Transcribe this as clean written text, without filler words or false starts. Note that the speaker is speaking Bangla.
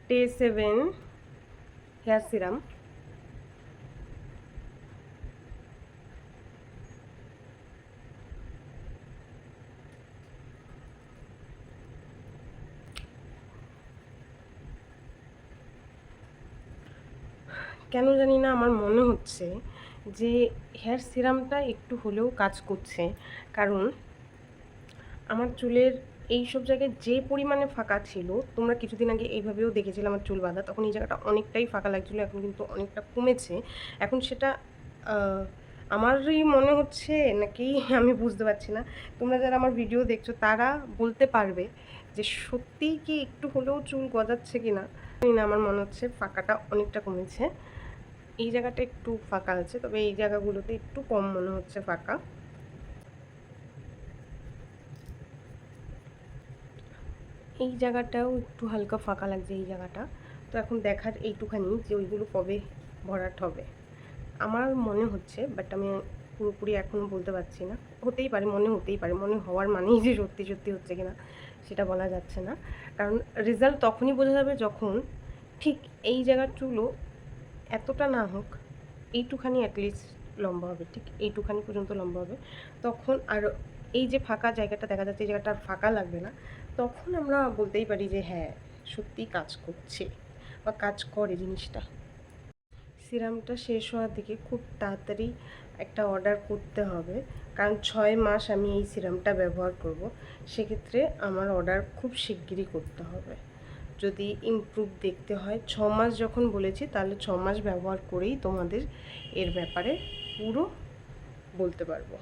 Day 7 hair serum. কেন জানি না আমার মনে হচ্ছে যে হেয়ার সিরামটা একটু হলেও কাজ করছে, কারণ আমার চুলের এই সব জায়গায় যে পরিমাণে ফাঁকা ছিল, তোমরা কিছুদিন আগে এইভাবেও দেখেছিলে আমার চুল বাঁধা, তখন এই জায়গাটা অনেকটাই ফাঁকা লাগছিলো, এখন কিন্তু অনেকটা কমেছে। এখন সেটা আমারই মনে হচ্ছে নাকি আমি বুঝতে পারছি না। তোমরা যারা আমার ভিডিও দেখছো তারা বলতে পারবে যে সত্যিই কি একটু হলেও চুল গজাচ্ছে কি না। জানি না, আমার মনে হচ্ছে ফাঁকাটা অনেকটা কমেছে। এই জায়গাটা একটু ফাঁকা আছে, তবে এই জায়গাগুলোতে একটু কম মনে হচ্ছে ফাঁকা। এই জায়গাটাও একটু হালকা ফাঁকা লাগছে, এই জায়গাটা। তো এখন দেখার এইটুখানি যে ওইগুলো কবে ভরাট হবে আমার মনে হচ্ছে, বাট আমি পুরোপুরি এখনও বলতে পারছি না। হতেই পারে, মনে হতেই পারে, মনে হওয়ার মানেই যে সত্যি সত্যি হচ্ছে কিনা সেটা বলা যাচ্ছে না। কারণ রেজাল্ট তখনই বোঝা যাবে যখন ঠিক এই জায়গার চুলও এতটা না হোক, এইটুখানি অ্যাটলিস্ট লম্বা হবে, ঠিক এইটুখানি পর্যন্ত লম্বা হবে। তখন আর এই যে ফাঁকা জায়গাটা দেখা যাচ্ছে, এই জায়গাটা আর ফাঁকা লাগবে না। তখন আমরা বলতেই পারি যে হ্যাঁ, সত্যিই কাজ করছে বা কাজ করে জিনিসটা। সিরামটা শেষ হওয়ার দিকে খুব তাড়াতাড়ি একটা অর্ডার করতে হবে, কারণ 6 মাস আমি এই সিরামটা ব্যবহার করব। সেক্ষেত্রে আমার অর্ডার খুব শিগগিরই করতে হবে। যদি ইমপ্রুভ দেখতে হয়, 6 মাস যখন বলেছি, তাহলে 6 মাস ব্যবহার করেই তোমাদের এর ব্যাপারে পুরো বলতে পারবো।